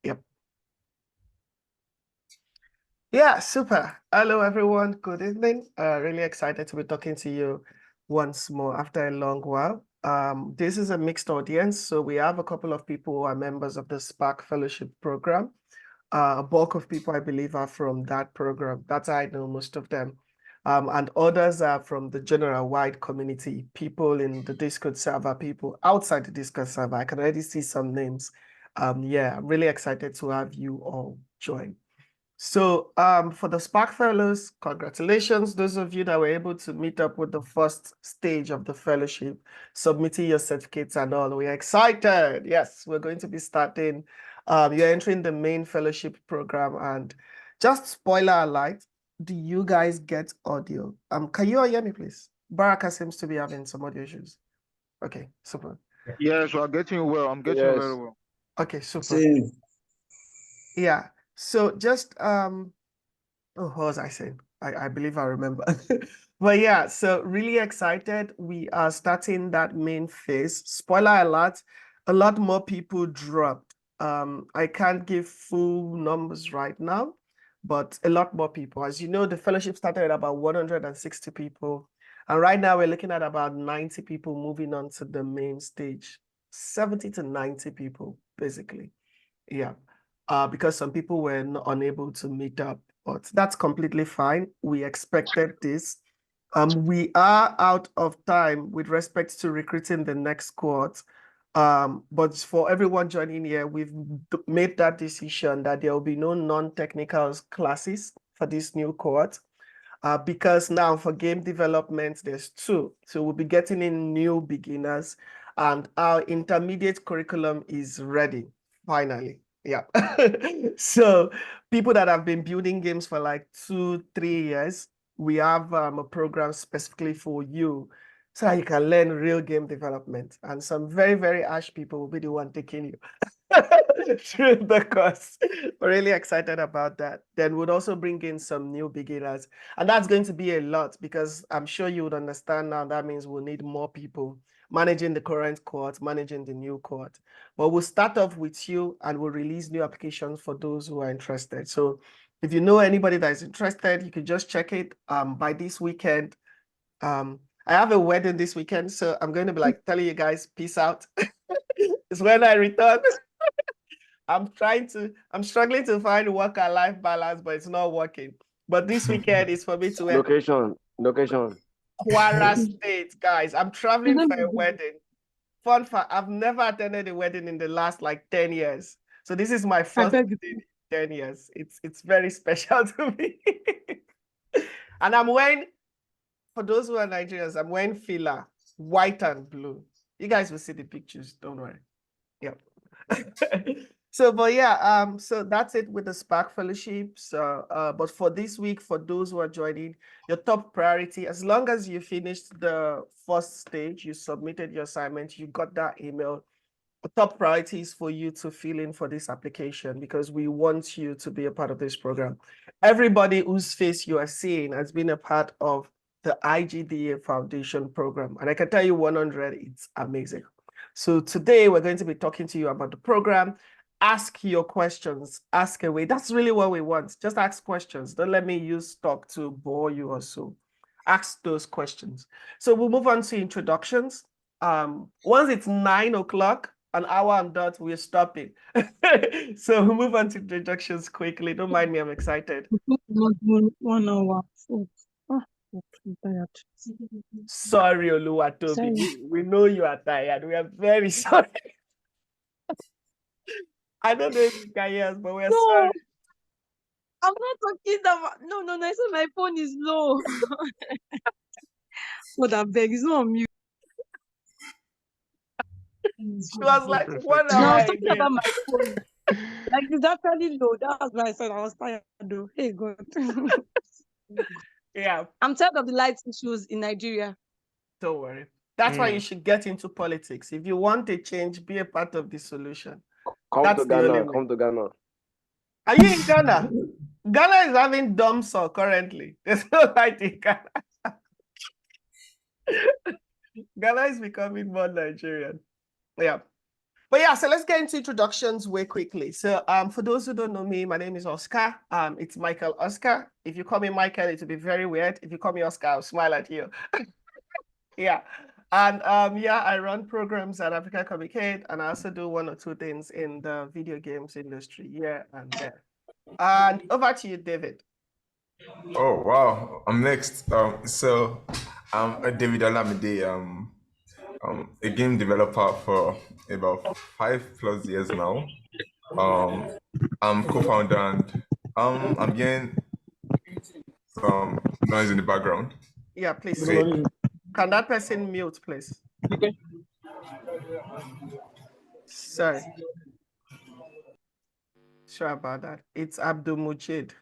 Yep. Yeah, super. Hello, everyone. Good evening. Really excited to be talking to you once more after a long while. This is a mixed audience, so we have a couple of people who are members of the Spark Fellowship Program. A bulk of people, I believe, are from that program. That's how I know most of them. And others are from the general wide community, people in the Discord server, people outside the Discord server. I can already see some names. Yeah, I'm really excited to have you all join. So for the Spark Fellows, congratulations. Those of you that were able to meet up with the first stage of the fellowship, submitting your certificates and all. We're excited. Yes, we're going to be starting. You're entering the main fellowship program. And just spoiler alert, do you guys get audio? Can you all hear me, please? Baraka seems to be having some audio issues. Okay, super. Yes, we are getting you well. I'm getting you very well. Okay, super. Same. Yeah. So just oh, what was I saying? I believe I remember. But yeah, so really excited. We are starting that main phase. Spoiler alert, a lot more people dropped. I can't give full numbers right now, but a lot more people. As you know, the fellowship started at about 160 people. And right now we're looking at about 90 people moving on to the main stage. 70 to 90 people, basically. Yeah. Because some people were unable to meet up, but that's completely fine. We expected this. We are out of time with respect to recruiting the next cohort. But for everyone joining here, we've made that decision that there will be no non-technical classes for this new cohort. Because now for game development, there's two. So we'll be getting in new beginners, and our intermediate curriculum is ready, finally. Yeah. So people that have been building games for like 2-3 years, we have a program specifically for you so that you can learn real game development. And some very, very ash people will be the one taking you through the course. We're really excited about that. Then we'll also bring in some new beginners. And that's going to be a lot because I'm sure you would understand now that means we'll need more people managing the current cohort, managing the new cohort. But we'll start off with you and we'll release new applications for those who are interested. So if you know anybody that is interested, you can just check it by this weekend. I have a wedding this weekend, so I'm going to be like telling you guys, peace out. It's when I return. I'm struggling to find work and life balance, but it's not working. But this weekend is for me to Location. Kwara State, guys. I'm traveling for a wedding. Fun fact, I've never attended a wedding in the last like 10 years. So this is my first wedding in 10 years. It's very special to me. And I'm wearing, for those who are Nigerians, I'm wearing fila, white and blue. You guys will see the pictures, don't worry. Yep. So, but yeah, so that's it with the Spark Fellowship. So, but for this week, for those who are joining, your top priority, as long as you finished the first stage, you submitted your assignment, you got that email, the top priority is for you to fill in for this application because we want you to be a part of this program. Everybody whose face you are seeing has been a part of the IGDA Foundation program. And I can tell you 100, it's amazing. So today we're going to be talking to you about the program. Ask your questions, ask away. That's really what we want. Just ask questions. Don't let me use talk to bore you or so. Ask those questions. So we'll move on to introductions. Once it's 9 o'clock, an hour and dot, we're stopping. So we'll move on to introductions quickly. Don't mind me, I'm excited. 1 hour. I'm tired. Sorry, Oluwatobi. Sorry. We know you are tired. We are very sorry. I don't know if you can hear us, but we're sorry. I'm not talking about. No. I said my phone is low. What I beg, it's not on mute. She was like, 1 No, I hour was talking again. about my phone. Like it's actually low. That's why I said I was tired though. Hey God. Yeah. I'm tired of the light issues in Nigeria. Don't worry. That's why you should get into politics. If you want a change, be a part of the solution. Come to Ghana. Are you in Ghana? Ghana is having dumb saw currently. There's no light in Ghana. Ghana is becoming more Nigerian. Yeah. But yeah, so let's get into introductions way quickly. So for those who don't know me, my name is Oscar. It's Michael Oscar. If you call me Michael, it will be very weird. If you call me Oscar, I'll smile at you. Yeah. And yeah, I run programs at Africa Communicate, and I also do one or two things in the video games industry here and there. And over to you, David. Oh wow, I'm next. So I'm David Olamide. A game developer for about 5+ years now. I'm co-founder and I'm getting some noise in the background. Yeah, please. Okay. Can that person mute, please? Okay. Sorry. Sorry about that. It's Abdul Mujid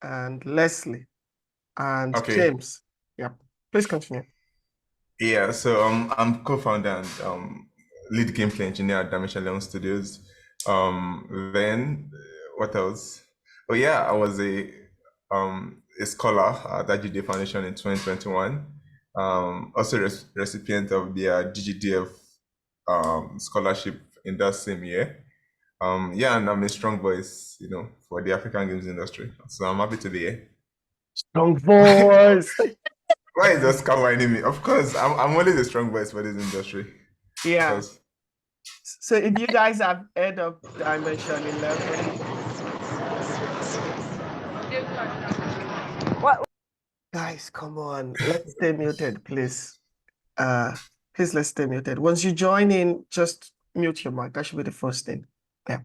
and Leslie and James. Yep. Please continue. Yeah, so I'm co-founder and lead gameplay engineer at Dimension Leon Studios. Then what else? Oh yeah, I was a scholar at IGDA Foundation in 2021. Also recipient of the GGDF scholarship in that same year. Yeah, and I'm a strong voice, for the African games industry. So I'm happy to be here. Strong voice. Why is Oscar whining me? Of course, I'm only the strong voice for this industry. Yeah. So if you guys have heard of Dimension 11, What? guys, come on, let's stay muted, please. Please let's stay muted. Once you join in, just mute your mic. That should be the first thing. Yeah.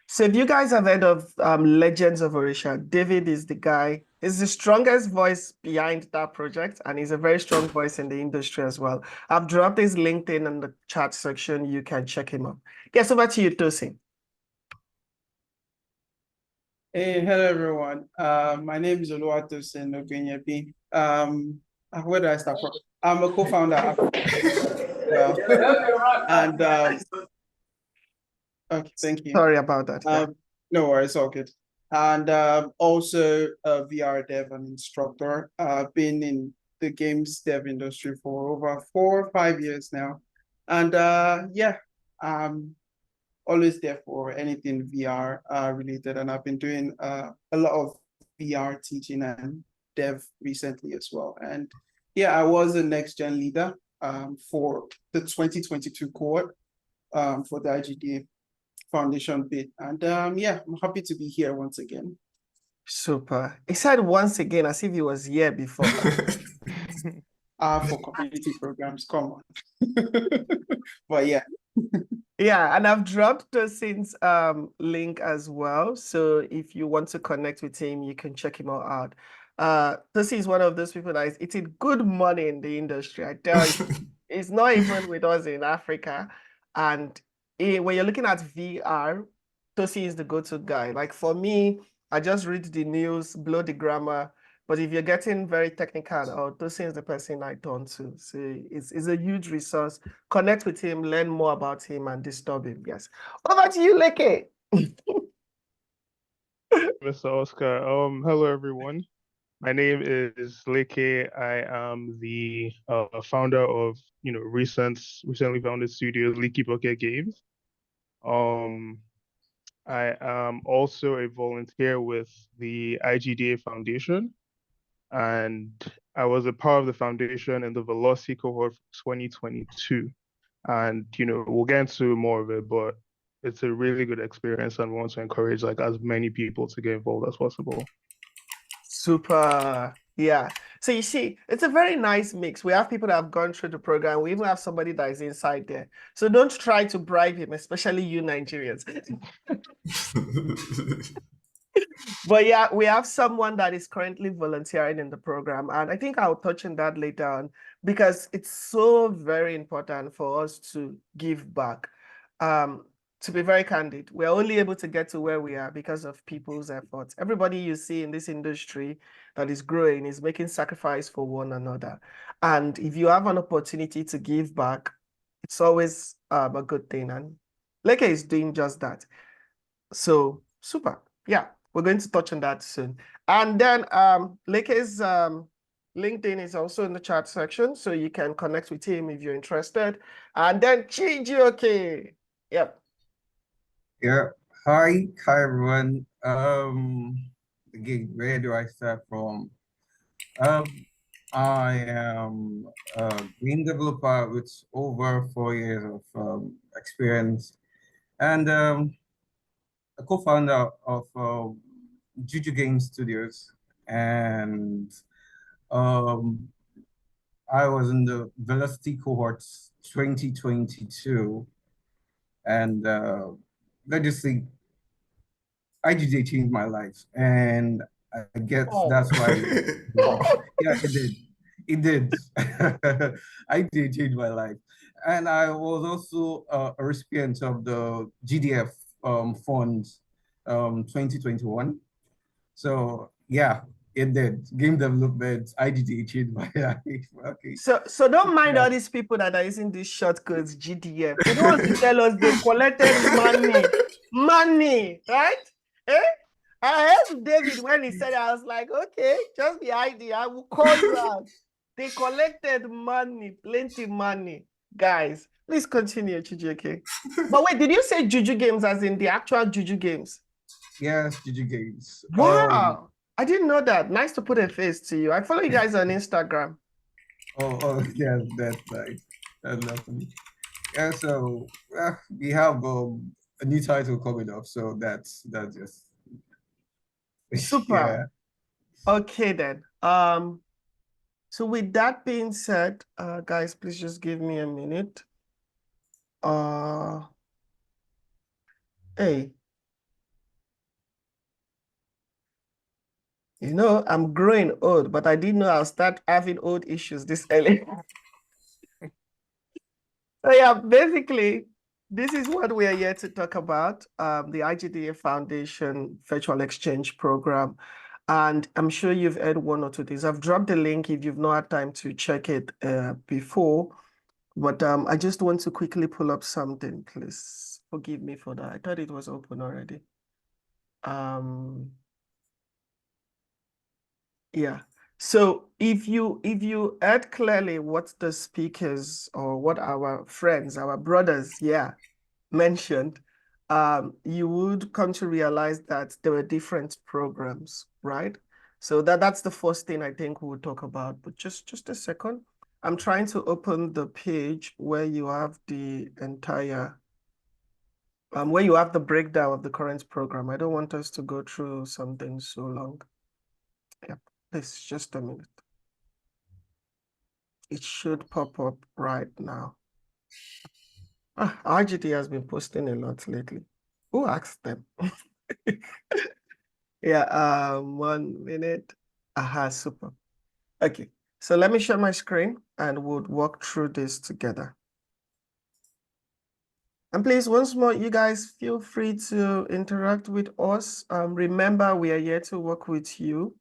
So if you guys have heard of Legends of Orisha, David is the guy. He's the strongest voice behind that project, and he's a very strong voice in the industry as well. I've dropped his LinkedIn in the chat section. You can check him out. Yes, over to you, Tosin. Hey, hello everyone. My name is Oluwatosin Ogunyebi. Where do I start from? I'm a co-founder. Well, and okay, thank you. Sorry about that. Yeah. No worries, all good. And also a VR dev and instructor. I've been in the games dev industry for over 4 or 5 years now. And yeah, always there for anything VR related, and I've been doing a lot of VR teaching and dev recently as well. And yeah, I was a next gen leader for the 2022 cohort for the IGDA Foundation bit. And yeah, I'm happy to be here once again. Super. He said once again as if he was here before. For community programs, come on. But yeah. Yeah, and I've dropped Tosin's link as well. So if you want to connect with him, you can check him out. Tosin is one of those people that is eating good money in the industry. I tell you, it's not even with us in Africa. And when you're looking at VR, Tosin is the go-to guy. Like for me, I just read the news, blow the grammar. But if you're getting very technical, Tosin is the person I turn to. So it's a huge resource. Connect with him, learn more about him, and disturb him. Yes. Over to you, Leke. Mr. Oscar. Hello everyone. My name is Leke. I am the founder of recently founded studio Leaky Bucket Games. I am also a volunteer with the IGDA Foundation, and I was a part of the foundation in the Velocity cohort for 2022. And we'll get into more of it, but it's a really good experience, and we want to encourage as many people to get involved as possible. Super. Yeah. So you see, it's a very nice mix. We have people that have gone through the program. We even have somebody that is inside there. So don't try to bribe him, especially you Nigerians. But yeah, we have someone that is currently volunteering in the program. And I think I'll touch on that later on because it's so very important for us to give back. To be very candid, we're only able to get to where we are because of people's efforts. Everybody you see in this industry that is growing is making sacrifice for one another. And if you have an opportunity to give back, it's always a good thing. And Leke is doing just that. So super. Yeah, we're going to touch on that soon. And then Leke's LinkedIn is also in the chat section, so you can connect with him if you're interested. And then Chijioke. Yep. Yeah. Hi, everyone. Again, where do I start from? I am a game developer with over 4 years of experience, and a co-founder of Juju Game Studios. And um, I was in the Velocity cohorts 2022, and let's just say IGDA changed my life, and I guess that's why. Yeah, it did. It did. IGDA changed my life, and I was also a recipient of the GDF fund 2021. So yeah, it did. Game development, IGDA changed my life. Okay. So don't mind Yeah. all these people that are using these shortcodes, GDF. They don't want to tell us they collected money. Money, right? Eh? I heard David when he said it, I was like, okay, just the idea. I will call you out. They collected money, plenty money. Guys, please continue, Chijike. But wait, did you say Juju Games as in the actual Juju Games? Yes, Juju Games. Wow. I didn't know that. Nice to put a face to you. I follow you guys on Instagram. Oh, yeah, that's nice. That's lovely. Yeah, so we have a new title coming up, so that's just Super. yeah. Okay then. So with that being said, guys, please just give me a minute. Hey, you know, I'm growing old, but I didn't know I'll start having old issues this early. So yeah, basically, this is what we are here to talk about, the IGDA Foundation Virtual Exchange Program. And I'm sure you've heard one or two things. I've dropped the link if you've not had time to check it before. But I just want to quickly pull up something, please. Forgive me for that. I thought it was open already. Yeah. So if you heard clearly what the speakers or what our friends, our brothers, mentioned, you would come to realize that there were different programs, right? So that's the first thing I think we'll talk about. But just a second. I'm trying to open the page where you have the entire where you have the breakdown of the current program. I don't want us to go through something so long. Yep, please, just a minute. It should pop up right now. RGT has been posting a lot lately. Who asked them? Yeah, 1 minute. Aha, super. Okay, so let me share my screen and we'll walk through this together. And please, once more, you guys feel free to interact with us. Remember, we are here to work with you.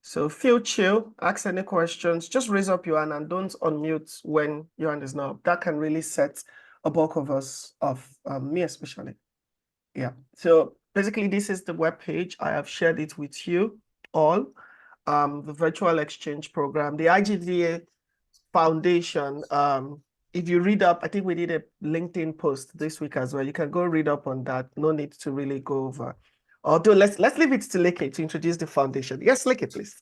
So feel chill, ask any questions, just raise up your hand and don't unmute when your hand is not up. That can really set a bulk of us off, me especially. Yeah, so basically this is the web page. I have shared it with you all. The virtual exchange program, the IGDA Foundation. If you read up, I think we did a LinkedIn post this week as well. You can go read up on that. No need to really go over. Although let's leave it to Leke to introduce the foundation. Yes, Leke, please.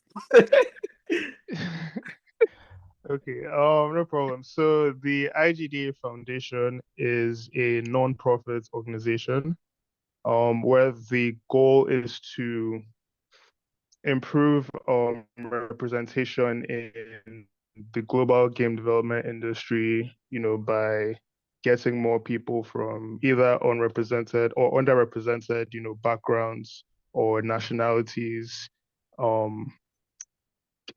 Okay, no problem. So the IGDA Foundation is a non-profit organization, where the goal is to improve representation in the global game development industry, by getting more people from either unrepresented or underrepresented, backgrounds or nationalities,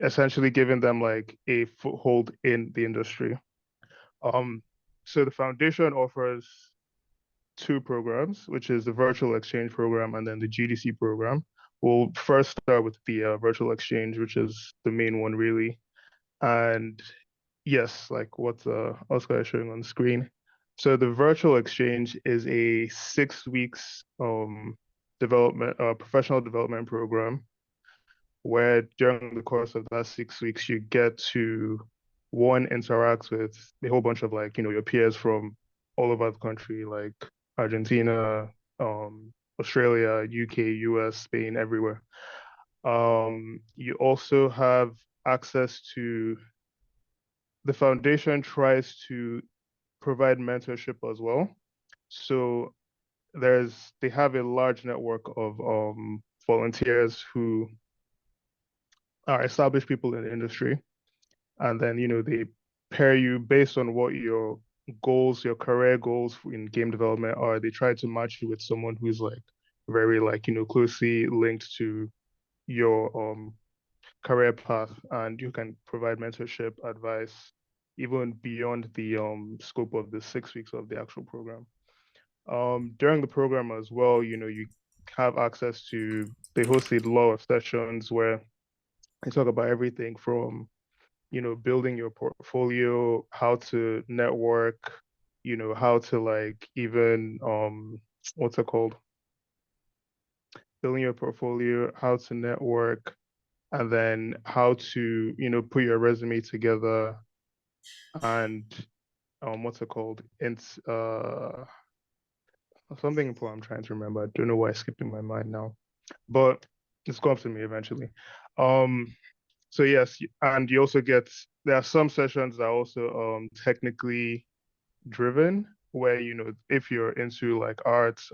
essentially giving them like a foothold in the industry. So the foundation offers two programs, which is the virtual exchange program and then the GDC program. We'll first start with the virtual exchange, which is the main one really. And yes, like what Oscar is showing on the screen. So the virtual exchange is a 6 weeks professional development program where during the course of that 6 weeks you get to interact with a whole bunch of your peers from all over the country, like Argentina, Australia, UK, US, Spain, everywhere. You also have access to, the foundation tries to provide mentorship as well. So they have a large network of volunteers who are established people in the industry. And then, they pair you based on what your goals, your career goals in game development are. They try to match you with someone who's like very like, closely linked to your career path, and you can provide mentorship, advice, even beyond the scope of the 6 weeks of the actual program. During the program as well, you have access to, they host a lot of sessions where they talk about everything from, building your portfolio, how to network, how to like even what's it called? Building your portfolio, how to network, and then how to, put your resume together, and what's it called? It's something important I'm trying to remember. I don't know why it's skipping my mind now, but it's come to me eventually. So yes, and you also get, there are some sessions that are also technically driven, where if you're into like arts,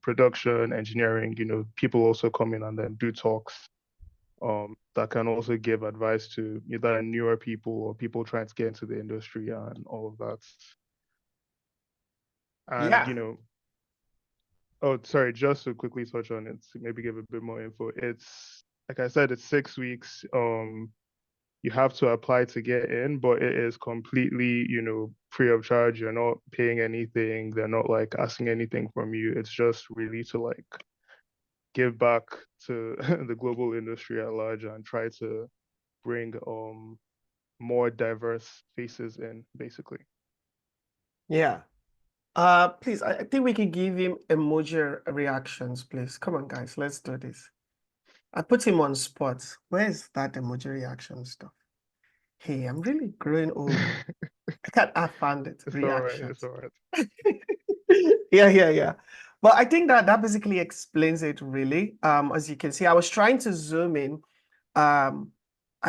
production, engineering, people also come in and then do talks that can also give advice to either newer people or people trying to get into the industry and all of that. And Yeah. oh, sorry, just to quickly touch on it, to maybe give a bit more info. It's like I said, it's 6 weeks. You have to apply to get in, but it is completely, free of charge. You're not paying anything. They're not like asking anything from you. It's just really to like give back to the global industry at large and try to bring more diverse faces in, basically. Yeah. Please, I think we can give him emoji reactions, please. Come on, guys, let's do this. I put him on spot. Where's that emoji reaction stuff? Hey, I'm really growing old. I found it. It's Reactions. all right. Yeah. But I think that basically explains it really. As you can see, I was trying to zoom in. I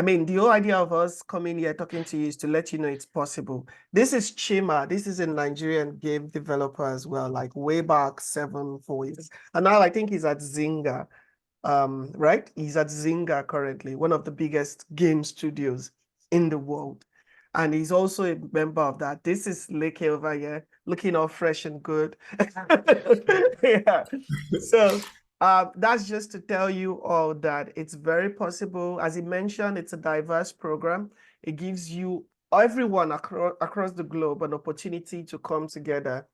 mean, the whole idea of us coming here talking to you is to let you know it's possible. This is Chima. This is a Nigerian game developer as well, like way back 4 years. And now I think he's at Zynga. Right? He's at Zynga currently, one of the biggest game studios in the world. And he's also a member of that. This is Leke over here, looking all fresh and good. Yeah. So that's just to tell you all that it's very possible. As he mentioned, it's a diverse program. It gives you everyone across the globe an opportunity to come together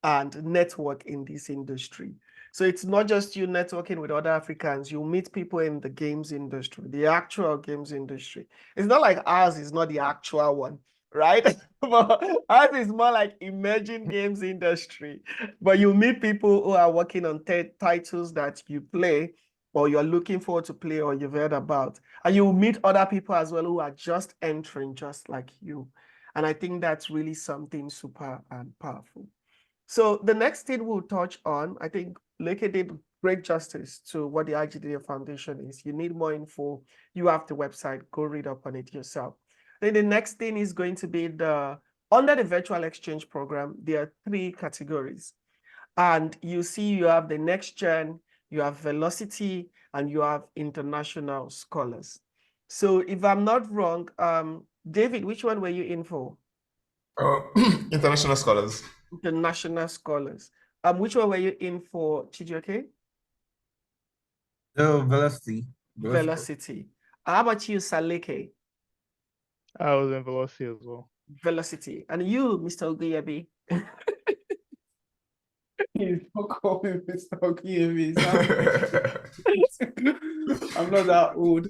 and network in this industry. So it's not just you networking with other Africans, you meet people in the games industry, the actual games industry. It's not like ours is not the actual one, right? But ours is more like emerging games industry. But you meet people who are working on titles that you play or you're looking forward to play or you've heard about. And you meet other people as well who are just entering just like you. And I think that's really something super and powerful. So the next thing we'll touch on, I think Leke did great justice to what the IGDA Foundation is. You need more info, you have the website, go read up on it yourself. Then the next thing is going to be under the virtual exchange program, there are 3 categories. And you see you have the next gen, you have velocity, and you have international scholars. So if I'm not wrong, David, which one were you in for? International scholars. International scholars. Which one were you in for, Chijioke? The velocity. Velocity. How about you, Saleke? I was in velocity as well. Velocity. And you, Mr. Oguyebi? Please don't call me Mr. Okiyebi. I'm not that old.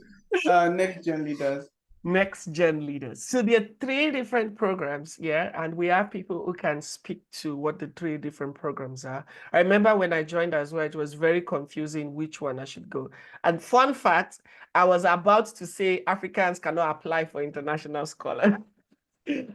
Next gen leaders. Next gen leaders. So there are 3 different programs, yeah, and we have people who can speak to what the 3 different programs are. I remember when I joined as well, it was very confusing which one I should go. And fun fact, I was about to say Africans cannot apply for international scholar.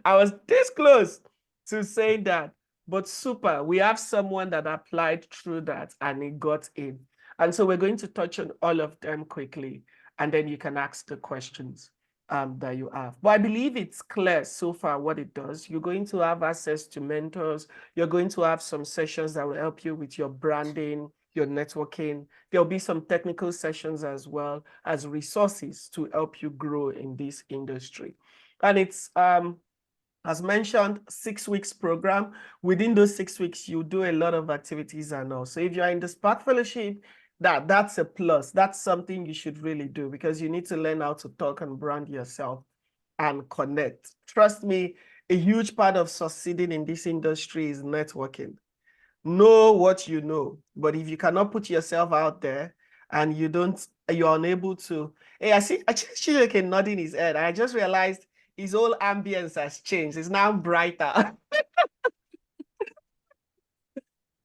I was this close to saying that, but super. We have someone that applied through that and it got in. And so we're going to touch on all of them quickly, and then you can ask the questions that you have. But I believe it's clear so far what it does. You're going to have access to mentors. You're going to have some sessions that will help you with your branding, your networking. There'll be some technical sessions as well as resources to help you grow in this industry. And it's, as mentioned, 6 weeks program. Within those 6 weeks, you do a lot of activities and all. So if you're in the Spark Fellowship, that's a plus. That's something you should really do because you need to learn how to talk and brand yourself and connect. Trust me, a huge part of succeeding in this industry is networking. Know what you know, but if you cannot put yourself out there and you're unable to. Hey, I see Chideke nodding his head. I just realized his whole ambience has changed. It's now brighter.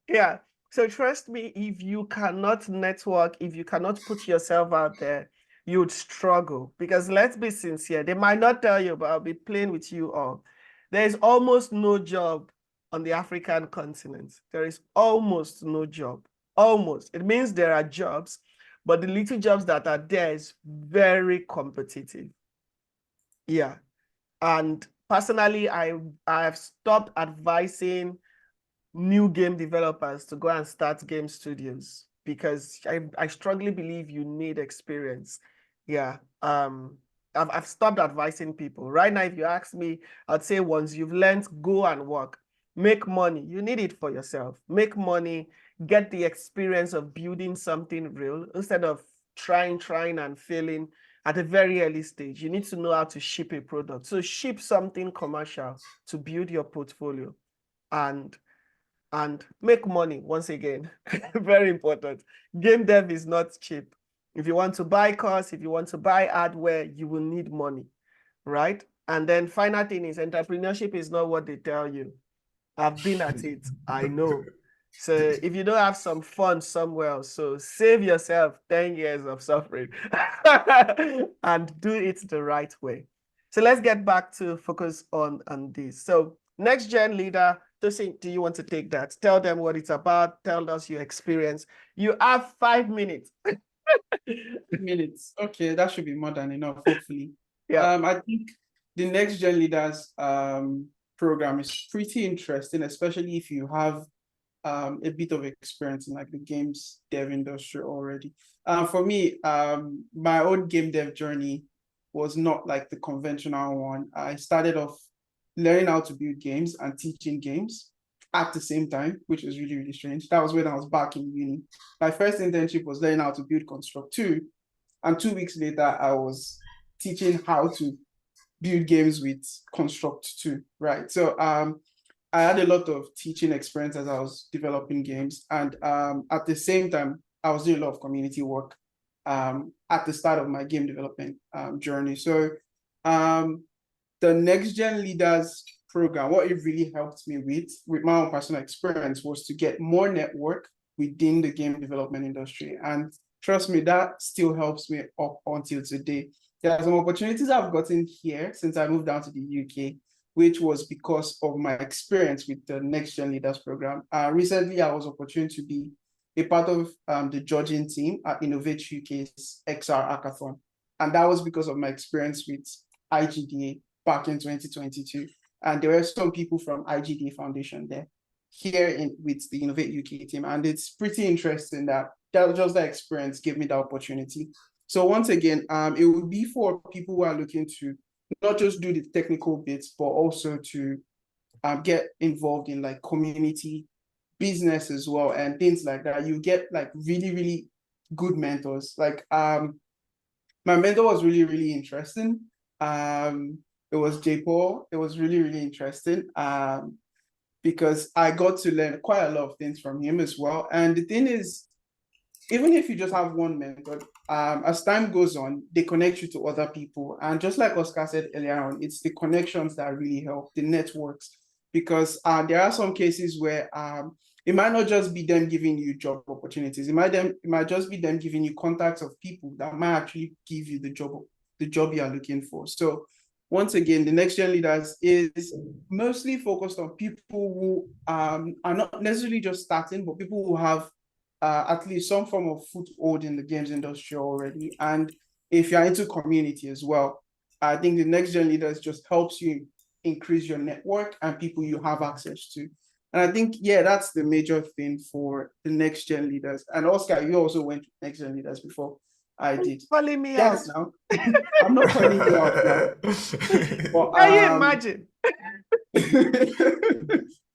Yeah. So trust me, if you cannot network, if you cannot put yourself out there, you'd struggle. Because let's be sincere, they might not tell you, but I'll be playing with you all. There's almost no job on the African continent. There is almost no job. Almost. It means there are jobs, but the little jobs that are there is very competitive. Yeah. And personally, I've stopped advising new game developers to go and start game studios because I strongly believe you need experience. Yeah. I've stopped advising people. Right now, if you ask me, I'd say once you've learned, go and work. Make money. You need it for yourself. Make money, get the experience of building something real instead of trying and failing at a very early stage. You need to know how to ship a product. So ship something commercial to build your portfolio and make money once again. Very important. Game dev is not cheap. If you want to buy cars, if you want to buy hardware, you will need money, right? And then final thing is entrepreneurship is not what they tell you. I've been at it. I know. So if you don't have some fun somewhere else, so save yourself 10 years of suffering and do it the right way. So let's get back to focus on this. So next gen leader, Tosin, do you want to take that? Tell them what it's about. Tell us your experience. You have 5 minutes. Minutes. Okay, that should be more than enough, hopefully. Yeah. I think the next gen leaders program is pretty interesting, especially if you have a bit of experience in like the games dev industry already. For me, my own game dev journey was not like the conventional one. I started off learning how to build games and teaching games at the same time, which was really, really strange. That was when I was back in uni. My first internship was learning how to build Construct 2. And 2 weeks later, I was teaching how to build games with Construct 2, right? So I had a lot of teaching experience as I was developing games. And at the same time, I was doing a lot of community work at the start of my game development journey. So the Next Gen Leaders program, what it really helped me with my own personal experience was to get more network within the game development industry. And trust me, that still helps me up until today. There are some opportunities I've gotten here since I moved down to the UK, which was because of my experience with the Next Gen Leaders program. Recently, I was opportunity to be a part of the judging team at Innovate UK's XR Hackathon. And that was because of my experience with IGDA back in 2022. And there were some people from IGDA Foundation there here with the Innovate UK team. And it's pretty interesting that just that experience gave me the opportunity. So once again, it would be for people who are looking to not just do the technical bits, but also to get involved in like community business as well and things like that. You get like really, really good mentors. Like my mentor was really, really interesting. It was J. Paul. It was really, really interesting because I got to learn quite a lot of things from him as well. And the thing is, even if you just have one mentor, as time goes on, they connect you to other people. And just like Oscar said earlier on, it's the connections that really help, the networks, because there are some cases where it might not just be them giving you job opportunities. It might just be them giving you contacts of people that might actually give you the job you are looking for. So once again, the Next Gen Leaders is mostly focused on people who are not necessarily just starting, but people who have at least some form of foothold in the games industry already. And if you're into community as well, I think the Next Gen Leaders just helps you increase your network and people you have access to. And I think, yeah, that's the major thing for the Next Gen Leaders. And Oscar, you also went to Next Gen Leaders before I did. Calling me Yes, out. now. I'm not calling you out now. But, Can you imagine?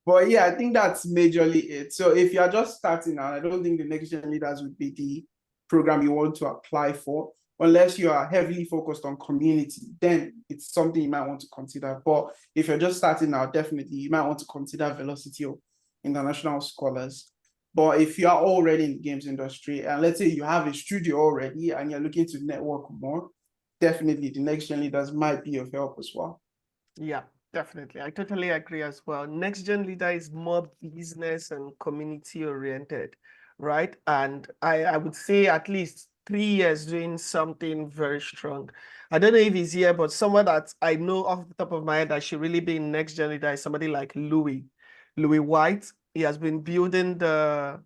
but yeah, I think that's majorly it. So if you're just starting out, I don't think the Next Gen Leaders would be the program you want to apply for, unless you are heavily focused on community. Then it's something you might want to consider. But if you're just starting out, definitely you might want to consider Velocity or International Scholars. But if you are already in the games industry, and let's say you have a studio already and you're looking to network more, definitely the Next Gen Leaders might be of help as well. Yeah, definitely. I totally agree as well. Next Gen Leader is more business and community oriented, right? And I would say at least 3 years doing something very strong. I don't know if he's here, but someone that I know off the top of my head that should really be in Next Gen Leader is somebody like Louis White. He has been building the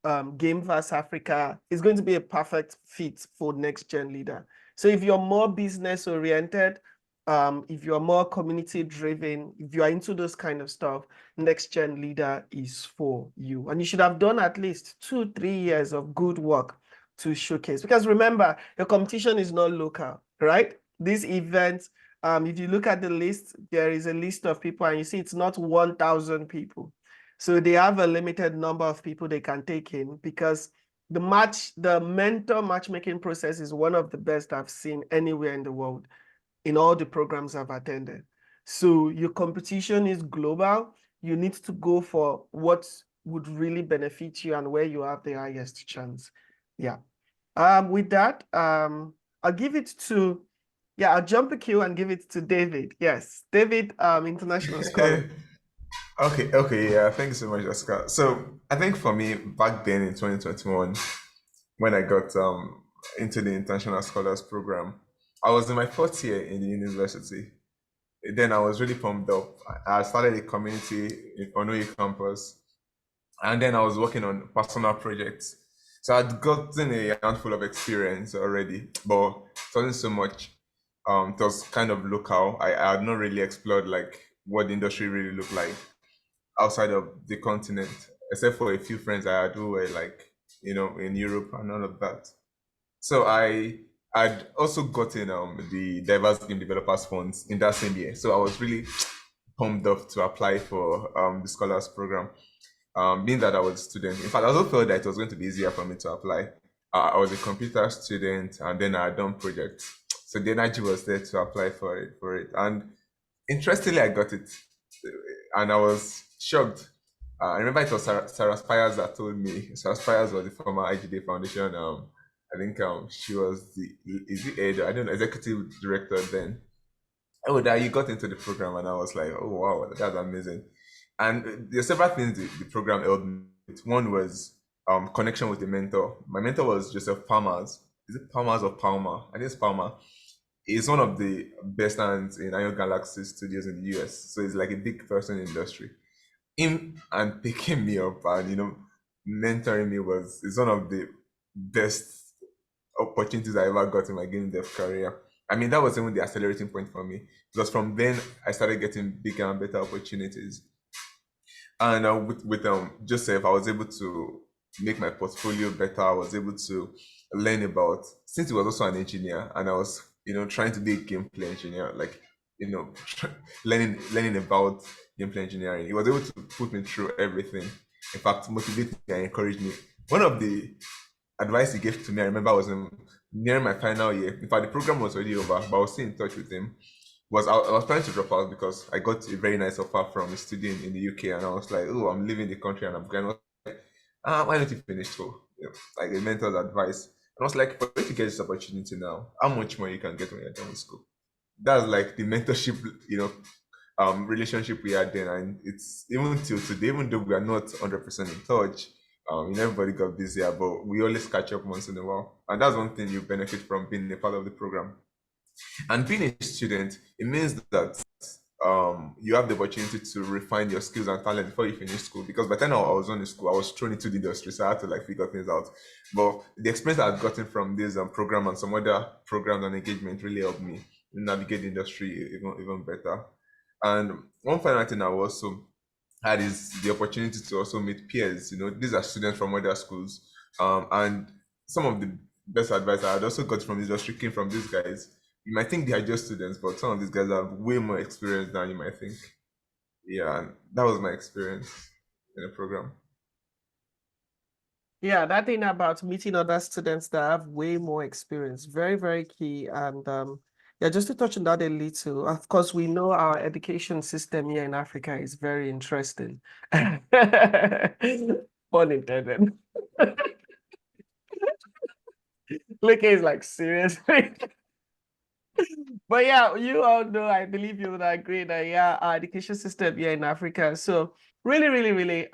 Gameverse Africa. Is going to be a perfect fit for Next Gen Leader. So if you're more business oriented, if you're more community driven, if you are into those kind of stuff, Next Gen Leader is for you. And you should have done at least 2-3 years of good work to showcase. Because remember, your competition is not local, right? These events, if you look at the list, there is a list of people and you see it's not 1,000 people. So they have a limited number of people they can take in, because the mentor matchmaking process is one of the best I've seen anywhere in the world in all the programs I've attended. So your competition is global. You need to go for what would really benefit you and where you have the highest chance. Yeah. With that, I'll give it to, I'll jump a queue and give it to David. Yes, David, international scholar. Okay, yeah, thank you so much, Oscar. So I think for me, back then in 2021, when I got into the International Scholars Program, I was in my 4th year in the university. Then I was really pumped up. I started a community on OU campus, and then I was working on personal projects. So I'd gotten a handful of experience already, but it wasn't so much. It was kind of local. I had not really explored like what the industry really looked like outside of the continent, except for a few friends I had who were like, in Europe and all of that. So I'd also gotten the Diverse Game Developers Funds in that same year. So I was really pumped up to apply for the Scholars Program. Being that I was a student, in fact, I also felt that it was going to be easier for me to apply. I was a computer student, and then I had done projects. So the energy was there to apply for it. And interestingly, I got it. And I was shocked. I remember it was Sarah Spires that told me. Sarah Spires was the former IGDA Foundation. I think she was I don't know, executive director then. Oh, that you got into the program, and I was like, oh wow, that's amazing. And there are several things the program helped me with. One was connection with the mentor. My mentor was Joseph Palmer's. Is it Palmer's or Palmer? I think it's Palmer. He's one of the best hands in Iron Galaxy Studios in the US. So he's like a big person in the industry. Him and picking me up and mentoring me is one of the best opportunities I ever got in my game dev career. I mean, that was even the accelerating point for me, because from then I started getting bigger and better opportunities. And with Joseph, I was able to make my portfolio better. I was able to learn about, since he was also an engineer, and I was trying to be a gameplay engineer, like learning about gameplay engineering. He was able to put me through everything. In fact, motivated me and encouraged me. One of the advice he gave to me, I remember, I was near my final year. In fact, the program was already over, but I was still in touch with him. I was planning to drop out because I got a very nice offer from a student in the UK, and I was like, oh, I'm leaving the country and I'm going. Why don't you finish school? Like a mentor's advice. And I was like, for you to get this opportunity now, how much more you can get when you're done with school? That's like the mentorship, relationship we had then, and it's even till today, even though we are not 100% in touch. Everybody got busier, but we always catch up once in a while, and that's one thing you benefit from being a part of the program. And being a student, it means that you have the opportunity to refine your skills and talent before you finish school. Because by the time I was on in school, I was thrown into the industry, so I had to like figure things out. But the experience I've gotten from this program and some other programs and engagement really helped me navigate the industry even better. And one final thing I also had is the opportunity to also meet peers. These are students from other schools, and some of the best advice I had also got from this industry came from these guys. You might think they are just students, but some of these guys have way more experience than you might think. Yeah, and that was my experience in the program. Yeah, that thing about meeting other students that have way more experience, very, very key. And yeah, just to touch on that a little, of course, we know our education system here in Africa is very interesting. Pun intended. Look, is like seriously. But yeah, you all know, I believe you would agree that yeah, our education system here in Africa. So really, really, really,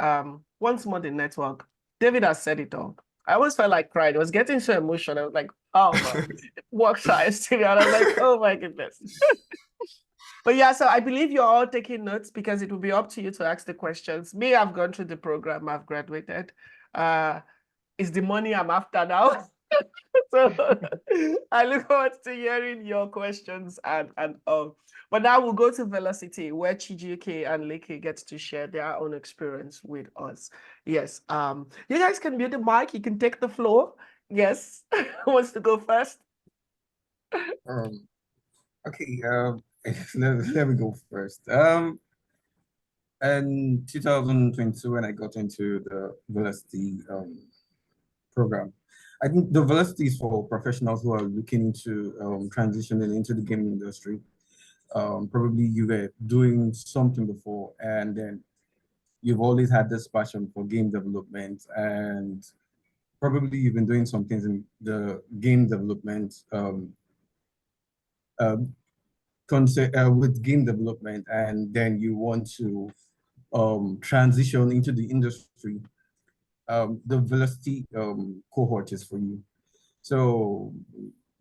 once more the network. David has said it all. I always felt like crying. I was getting so emotional. I was like, oh my, work size to me. And I was like, oh my goodness. But yeah, so I believe you're all taking notes because it will be up to you to ask the questions. Me, I've gone through the program, I've graduated. It's the money I'm after now. So I look forward to hearing your questions and all. But now we'll go to Velocity, where Chijike and Leke get to share their own experience with us. Yes. You guys can mute the mic, you can take the floor. Yes. Who wants to go first? Okay, let me go first. In 2022, when I got into the Velocity program, I think the Velocity is for professionals who are looking into transitioning into the gaming industry. Probably you were doing something before, and then you've always had this passion for game development, and probably you've been doing some things in the game development with game development, and then you want to transition into the industry. The Velocity cohort is for you. So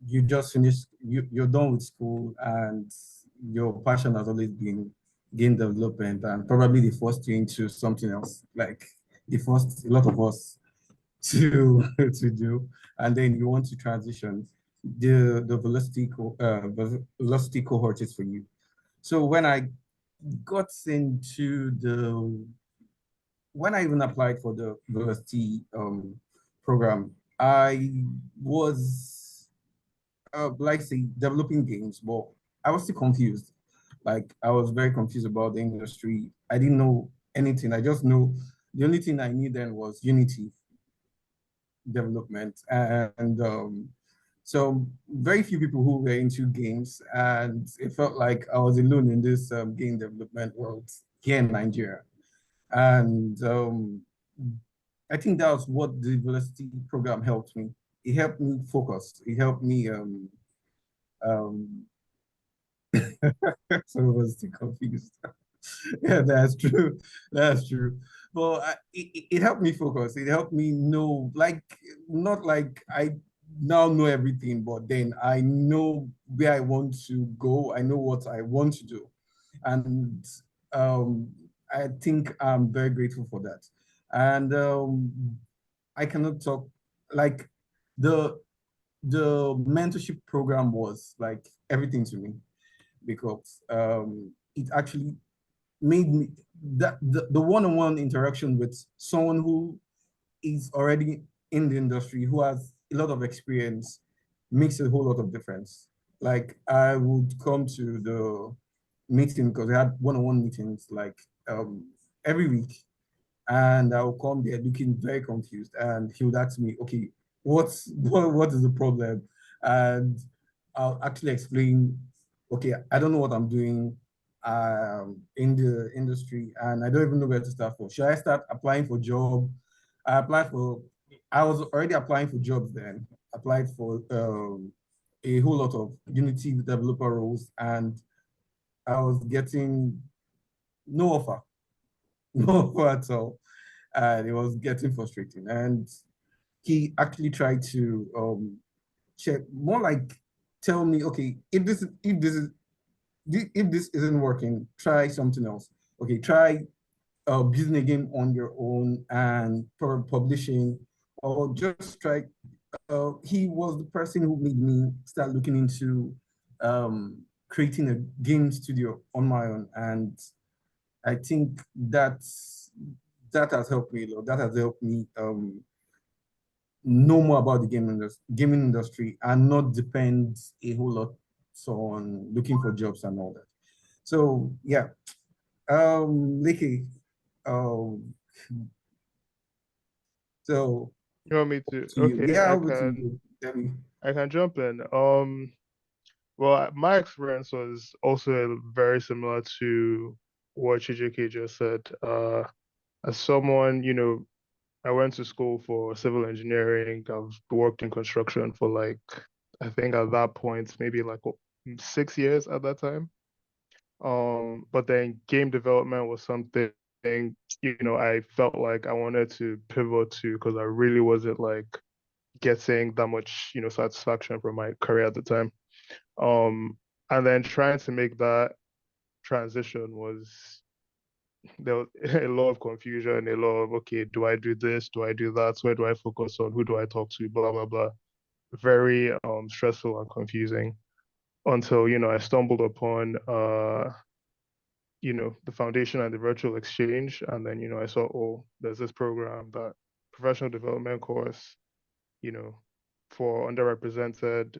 you just finished, you're done with school, and your passion has always been game development, and probably they forced you into something else, like they forced a lot of us to to do, and then you want to transition. The Velocity cohort is for you. So when I got into when I even applied for the Velocity program, I was like say developing games, but I was still confused. Like I was very confused about the industry. I didn't know anything. I just know the only thing I knew then was Unity development, and so very few people who were into games, and it felt like I was alone in this game development world here in Nigeria. And I think that was what the Velocity program helped me. It helped me focus. It helped me um so I was too confused. Yeah, that's true. That's true. Well, it helped me focus. It helped me know, like, not like I now know everything, but then I know where I want to go. I know what I want to do. And I think I'm very grateful for that. And I cannot talk, like, the mentorship program was like everything to me, because it actually made me that the one-on-one interaction with someone who is already in the industry, who has a lot of experience, makes a whole lot of difference. Like I would come to the meeting, because I had one-on-one meetings like every week, and I'll come there looking very confused, and he would ask me, okay, what is the problem? And I'll actually explain, okay, I don't know what I'm doing in the industry, and I don't even know where to start for. Should I start applying for job? I was already applying for jobs then, applied for a whole lot of Unity developer roles, and I was getting no offer, no offer at all. And it was getting frustrating. And he actually tried to check more like tell me, okay, if this isn't working, try something else. Okay, try building a game on your own and publishing, or just try. He was the person who made me start looking into creating a game studio on my own, and I think that has helped me a lot. That has helped me know more about the gaming industry and not depend a whole lot on looking for jobs and all that. So yeah, Liki, um, so You want me to? to you, Okay, yeah, over to you, Debbie. I can jump in. Well, my experience was also very similar to what Chijike just said. As someone, I went to school for civil engineering. I've worked in construction for like, I think at that point, maybe like 6 years at that time. But then game development was something, I felt like I wanted to pivot to because I really wasn't like getting that much, satisfaction from my career at the time. Um, and then trying to make that transition there was a lot of confusion, a lot of, okay, do I do this? Do I do that? Where do I focus on? Who do I talk to? Blah, blah, blah. Very stressful and confusing until, I stumbled upon the foundation and the virtual exchange. And then, I saw, oh, there's this program, that professional development course, for underrepresented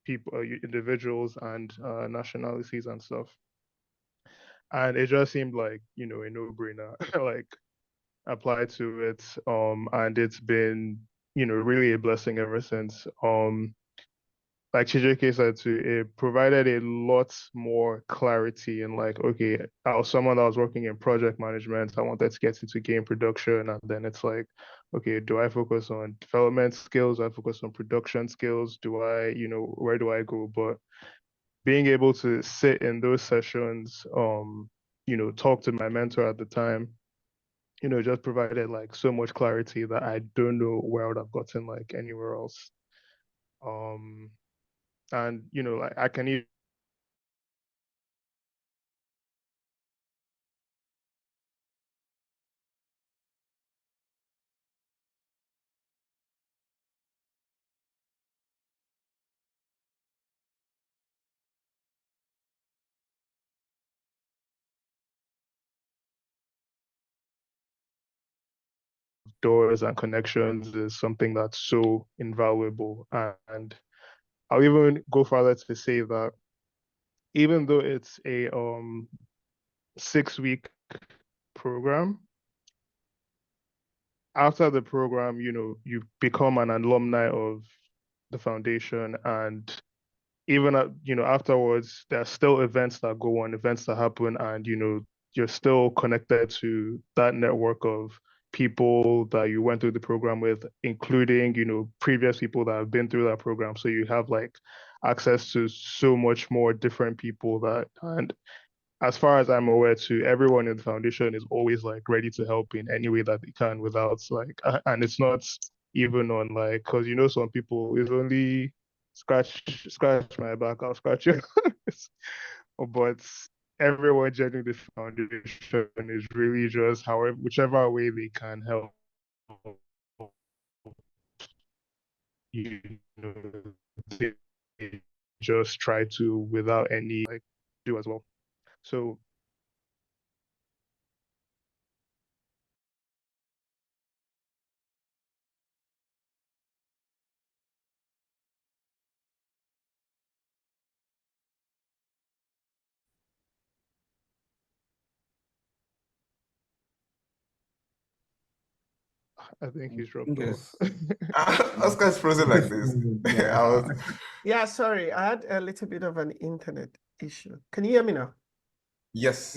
people, individuals and nationalities and stuff. And it just seemed like, a no-brainer, like apply to it. And it's been, really a blessing ever since. Like Chijike said too, it provided a lot more clarity and like, okay, I was someone that was working in project management. I wanted to get into game production. And then it's like, okay, do I focus on development skills? Do I focus on production skills? Where do I go? But being able to sit in those sessions, talk to my mentor at the time, just provided like so much clarity that I don't know where I would have gotten like anywhere else. And like I can even doors and connections is something that's so invaluable. And I'll even go further to say that even though it's a 6-week program, after the program, you become an alumni of the foundation, and even afterwards, there are still events that go on, events that happen, and you're still connected to that network of people that you went through the program with, including previous people that have been through that program. So you have like access to so much more different people and as far as I'm aware too, everyone in the foundation is always like ready to help in any way that they can without like, and it's not even on like, cause some people is only scratch my back, I'll scratch you. But everyone joining the foundation is really just however, whichever way they can help, you know, they just try to without any like do as well. So I think he's dropped off. Oscar's frozen like this. Yeah. Yeah, sorry, I had a little bit of an internet issue. Can you hear me now? Yes.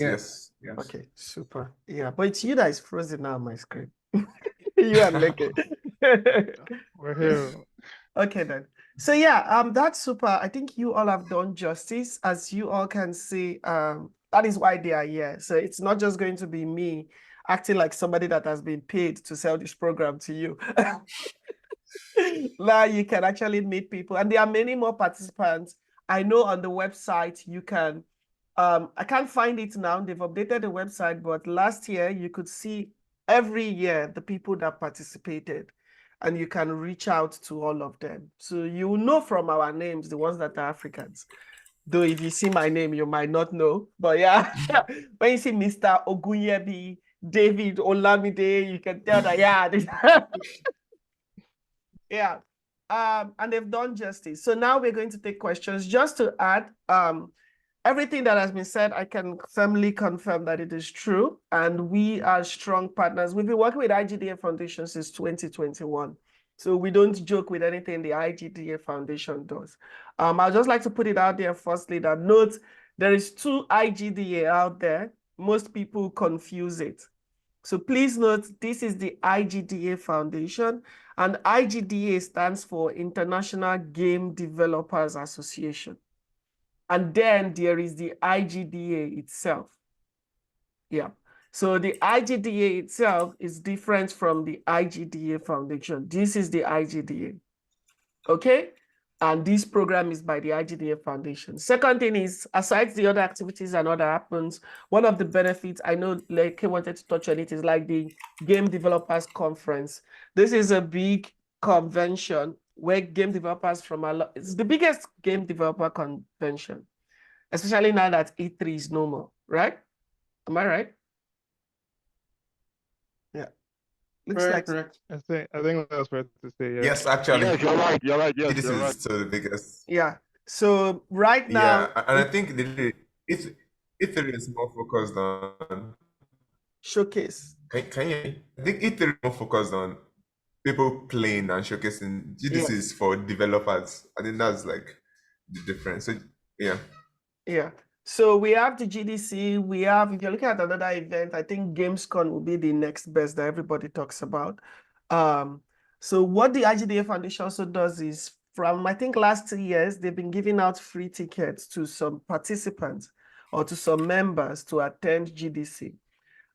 Okay, super. Yeah, but it's you that is frozen now on my screen. You and Leke. We're here. Okay then. So yeah, that's super. I think you all have done justice. As you all can see, that is why they are here. So it's not just going to be me acting like somebody that has been paid to sell this program to you. Now you can actually meet people, and there are many more participants. I know on the website you can, I can't find it now. They've updated the website, but last year you could see every year the people that participated, and you can reach out to all of them. So you will know from our names, the ones that are Africans. Though if you see my name, you might not know. But yeah, when you see Mr. Ogunyebi, David Olamide, you can tell that, yeah, yeah. And they've done justice. So now we're going to take questions. Just to add, everything that has been said, I can firmly confirm that it is true. And we are strong partners. We've been working with IGDA Foundation since 2021. So we don't joke with anything the IGDA Foundation does. I'd just like to put it out there firstly that note, there is 2 IGDA out there. Most people confuse it. So please note, this is the IGDA Foundation, and IGDA stands for International Game Developers Association. And then there is the IGDA itself. Yeah. So the IGDA itself is different from the IGDA Foundation. This is the IGDA. Okay? And this program is by the IGDA Foundation. Second thing is, aside the other activities and other happens, one of the benefits, I know Leke wanted to touch on it, is like the Game Developers Conference. This is a big convention where game developers from it's the biggest game developer convention, especially now that E3 is no more, right? Am I right? Yeah. Looks like Correct. I think that's fair to say. Yeah. Yes, actually. Yes, you're right. You're right. Yes, this you're is right. still the biggest. Yeah. So right now, Yeah, and I think E3 is more focused on showcase. Can you? I think E3 is more focused on people playing and showcasing. GDC is for developers. I think that's like the difference. So yeah. Yeah. So we have the GDC. We have, if you're looking at another event, I think Gamescom will be the next best that everybody talks about. So what the IGDA Foundation also does is, from I think last 2 years, they've been giving out free tickets to some participants or to some members to attend GDC.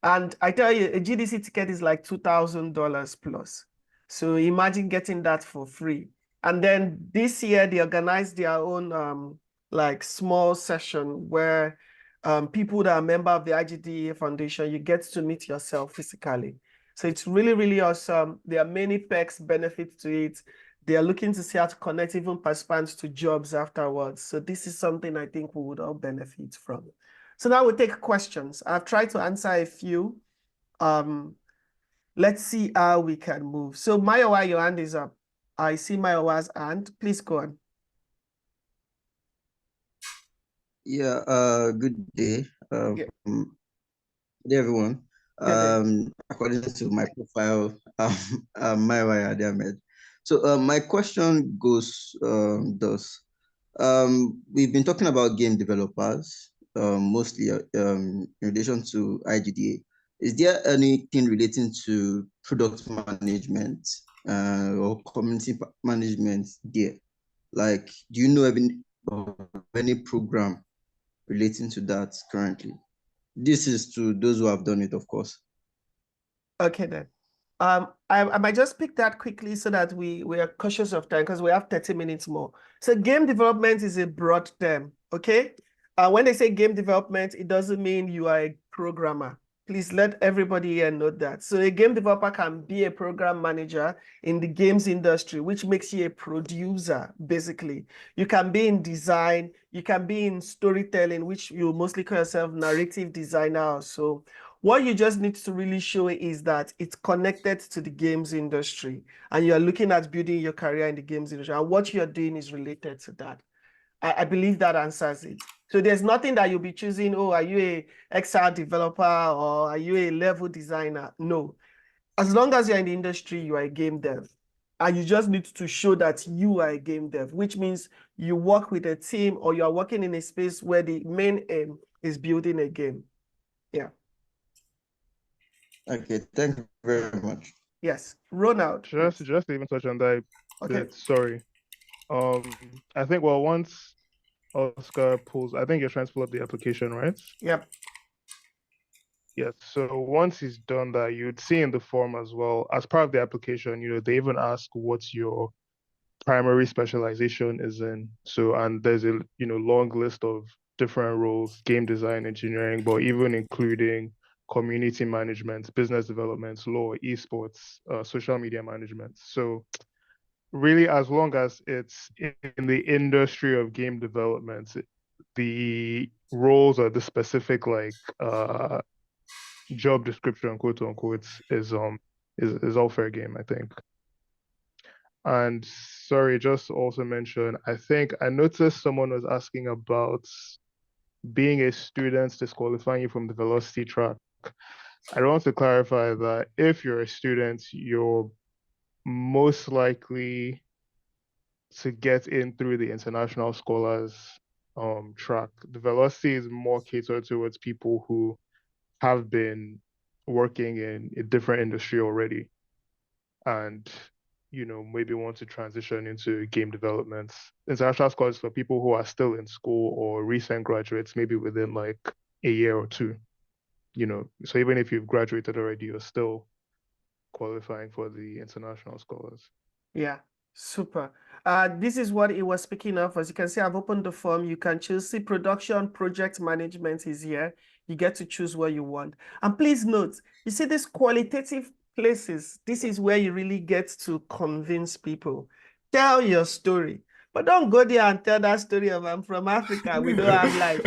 And I tell you, a GDC ticket is like $2,000 plus. So imagine getting that for free. And then this year they organized their own like small session where people that are member of the IGDA Foundation, you get to meet yourself physically. So it's really, really awesome. There are many perks, benefits to it. They are looking to see how to connect even participants to jobs afterwards. So this is something I think we would all benefit from. So now we'll take questions. I've tried to answer a few. Let's see how we can move. So Mayowa, your hand is up. I see Mayowa's hand. Please go on. Yeah, good day. Yeah. Good day, everyone. According to my profile, Mayowa Ahmed. So my question goes thus. We've been talking about game developers, mostly in relation to IGDA. Is there anything relating to product management or community management there? Like, do you know any program relating to that currently? This is to those who have done it, of course. Okay, then. I might just pick that quickly so that we are cautious of time because we have 30 minutes more. So game development is a broad term, okay? When they say game development, it doesn't mean you are a programmer. Please let everybody here know that. So a game developer can be a program manager in the games industry, which makes you a producer, basically. You can be in design, you can be in storytelling, which you mostly call yourself narrative designer. So what you just need to really show is that it's connected to the games industry and you're looking at building your career in the games industry and what you're doing is related to that. I believe that answers it. So there's nothing that you'll be choosing, oh, are you a XR developer or are you a level designer? No. As long as you're in the industry, you are a game dev. And you just need to show that you are a game dev, which means you work with a team or you are working in a space where the main aim is building a game. Yeah. Okay, thank you very much. Yes, Ronald. Just to even touch on that bit, sorry. I think once Oscar pulls, I think you're trying to pull up the application, right? Yep. Yes, so once he's done that, you'd see in the form as well, as part of the application, they even ask what your primary specialization is in. So, and there's a, long list of different roles, game design, engineering, but even including community management, business development, law, esports, social media management. So really, as long as it's in the industry of game development, the roles or the specific job description, quote unquote, is all fair game, I think. And sorry, just also mention, I think I noticed someone was asking about being a student disqualifying you from the velocity track. I want to clarify that if you're a student, you're most likely to get in through the international scholars track. The velocity is more catered towards people who have been working in a different industry already and maybe want to transition into game development. International scholars for people who are still in school or recent graduates, maybe within like a year or two. So even if you've graduated already, you're still qualifying for the international scholars. Yeah, super. This is what it was speaking of. As you can see, I've opened the form. You can choose, see production, project management is here. You get to choose what you want. And please note, you see these qualitative places, this is where you really get to convince people. Tell your story. But don't go there and tell that story of I'm from Africa, we don't have life.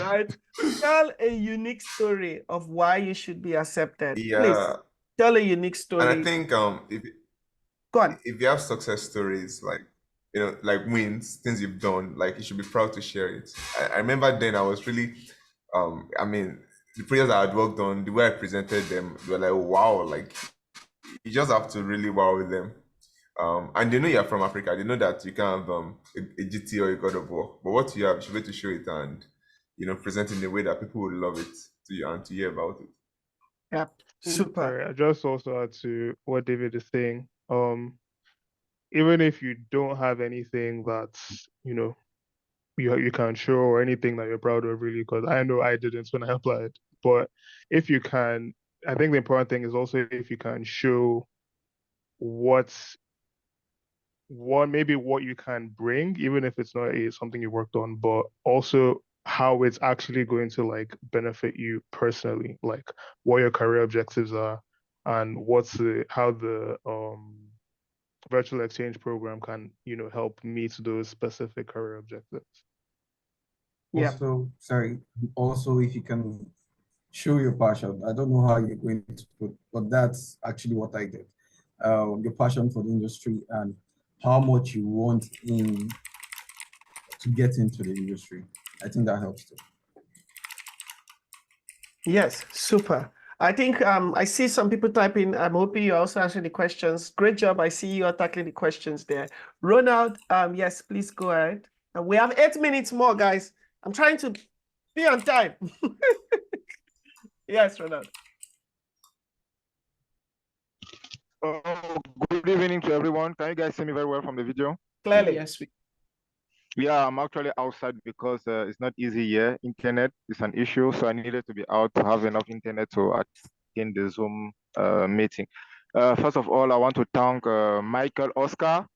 Right? Tell a unique story of why you should be accepted. Please. Yeah. Tell a unique story. And I think if you have success stories like like wins, things you've done, like you should be proud to share it. I remember then I was really I mean the projects I had worked on, the way I presented them, they were like, wow, like you just have to really wow with them. And they know you're from Africa. They know that you can't have a GT or a God of War. But what you have, you should be able to show it and present in a way that people will love it to you and to hear about it. Yeah, super. Sorry, I just also add to what David is saying. Even if you don't have anything that's you can show or anything that you're proud of, really, because I know I didn't when I applied. But if you can, I think the important thing is also if you can show what you can bring, even if it's not something you worked on, but also how it's actually going to like benefit you personally, like what your career objectives are and how the virtual exchange program can help meet those specific career objectives. Also, if you can show your passion. I don't know how you're going to put, but that's actually what I did. Your passion for the industry and how much you want to get into the industry. I think that helps too. Yes, super. I think I see some people typing. I'm hoping you also answering the questions. Great job. I see you are tackling the questions there. Ronald, yes, please go ahead. And we have 8 minutes more, guys. I'm trying to be on time. Yes, Ronald. Good evening to everyone. Can you guys see me very well from the video? Clearly. Yes, Yeah, I'm actually outside because it's not easy here. Internet is an issue, so I needed to be out to have enough internet to attend the Zoom meeting. First of all, I want to thank Michael Oscar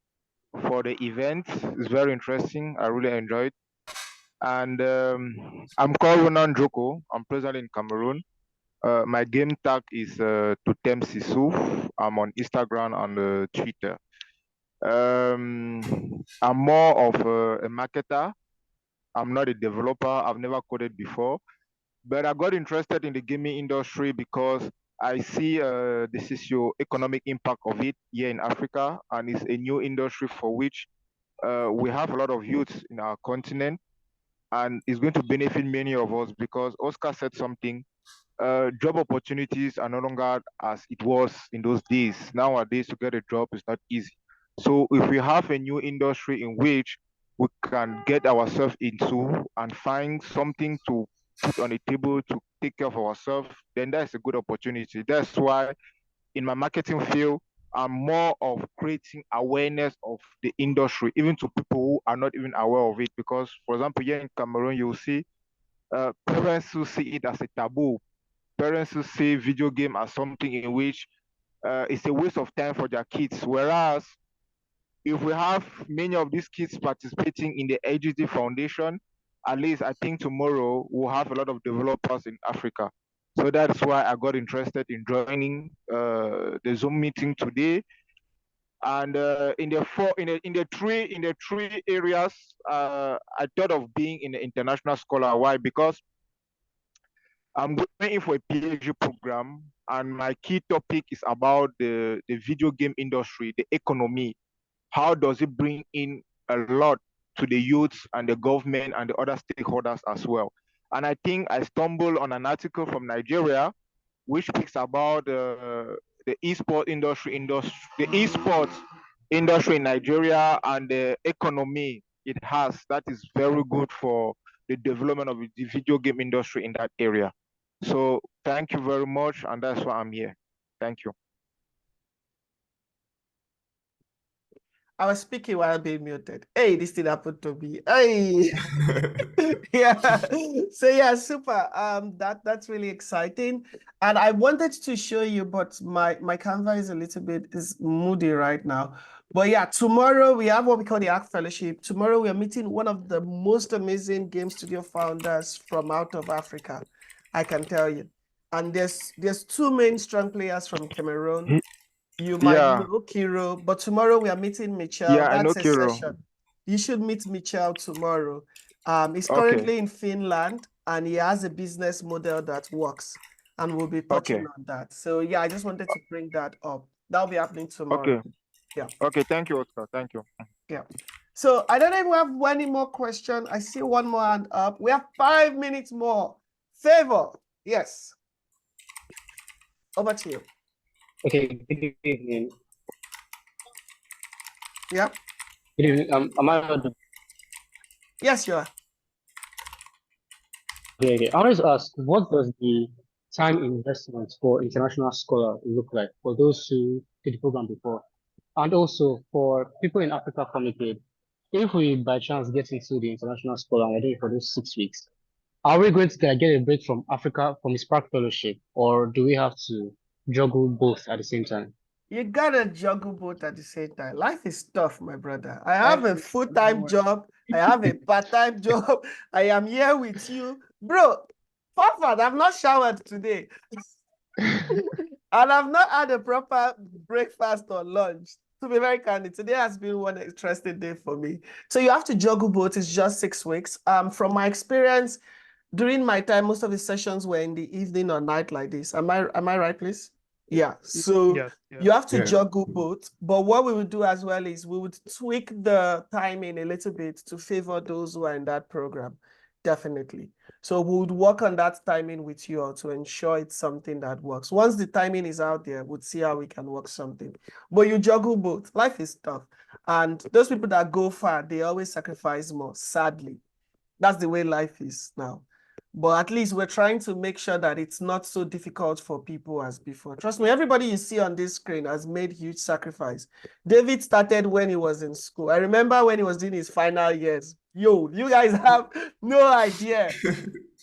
for the event. It's very interesting. I really enjoyed. And I'm called Ronan Joko. I'm present in Cameroon. My game tag is Totem Sisu. I'm on Instagram and Twitter. I'm more of a marketer. I'm not a developer. I've never coded before, but I got interested in the gaming industry because I see the socio-economic impact of it here in Africa, and it's a new industry for which we have a lot of youth in our continent, and it's going to benefit many of us because Oscar said something. Job opportunities are no longer as it was in those days. Nowadays, to get a job is not easy. So if we have a new industry in which we can get ourselves into and find something to put on the table to take care of ourselves, then that's a good opportunity. That's why in my marketing field, I'm more of creating awareness of the industry, even to people who are not even aware of it. Because, for example, here in Cameroon, you'll see parents who see it as a taboo, parents who see video game as something in which it's a waste of time for their kids. Whereas if we have many of these kids participating in the IGDA Foundation, at least I think tomorrow we'll have a lot of developers in Africa. So that's why I got interested in joining the Zoom meeting today. And in the three areas, I thought of being in the international scholar. Why? Because I'm going in for a PhD program, and my key topic is about the video game industry, the economy. How does it bring in a lot to the youths and the government and the other stakeholders as well? And I think I stumbled on an article from Nigeria, which speaks about the esports industry in Nigeria and the economy it has. That is very good for the development of the video game industry in that area. So thank you very much, and that's why I'm here. Thank you. I was speaking while being muted. Hey, this thing happened to me. Hey, yeah. So yeah, super. That's really exciting, and I wanted to show you, but my Canva is a little bit moody right now. But yeah, tomorrow we have what we call the ACT Fellowship. Tomorrow we are meeting one of the most amazing game studio founders from out of Africa, I can tell you. And there's two main strong players from Cameroon. You might know Kiro, but tomorrow we are meeting Michel. Yeah, I know That's a Kiro. session. You should meet Michel tomorrow. He's currently in Finland, and he has a business model that works, and we'll be touching on that. So yeah, I just wanted to bring that up. That'll be happening tomorrow. Okay. Yeah. Okay, thank you, Oscar. Thank you. Yeah. So I don't know if we have any more questions. I see one more hand up. We have 5 minutes more. Favor. Yes. Over to you. Okay, good evening. Yep. Good evening. Am I audible? Yes, you are. Okay. I wanted to ask, what does the time investment for international scholar look like for those who did the program before? And also for people in Africa Communicate, if we by chance get into the international scholar and we're doing it for those 6 weeks, are we going to get a break from Africa, from the Spark Fellowship, or do we have to juggle both at the same time? You gotta juggle both at the same time. Life is tough, my brother. I have a full-time job. I have a part-time job. I am here with you. Bro, Fafad, I've not showered today. And I've not had a proper breakfast or lunch. To be very candid, today has been one interesting day for me. So you have to juggle both. It's just 6 weeks. From my experience, during my time, most of the sessions were in the evening or night like this. Am I right, please? Yeah. So you have to juggle both. But what we would do as well is we would tweak the timing a little bit to favor those who are in that program. Definitely. So we would work on that timing with you all to ensure it's something that works. Once the timing is out there, we'll see how we can work something. But you juggle both. Life is tough. And those people that go far, they always sacrifice more, sadly. That's the way life is now. But at least we're trying to make sure that it's not so difficult for people as before. Trust me, everybody you see on this screen has made huge sacrifice. David started when he was in school. I remember when he was doing his final years. Yo, you guys have no idea.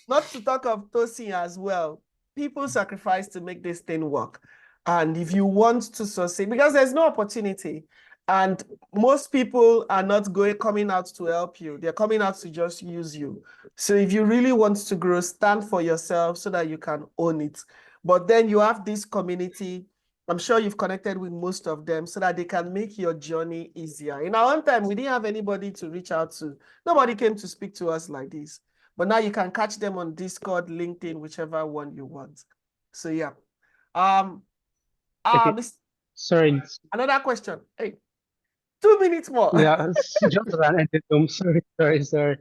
Not to talk of Tosin as well. People sacrifice to make this thing work. And if you want to succeed, because there's no opportunity, and most people are not coming out to help you. They're coming out to just use you. So if you really want to grow, stand for yourself so that you can own it. But then you have this community. I'm sure you've connected with most of them so that they can make your journey easier. In our own time, we didn't have anybody to reach out to. Nobody came to speak to us like this. But now you can catch them on Discord, LinkedIn, whichever one you want. So yeah. Okay. Sorry. Another question. Hey. 2 minutes more. Yeah, just as an ending. Sorry.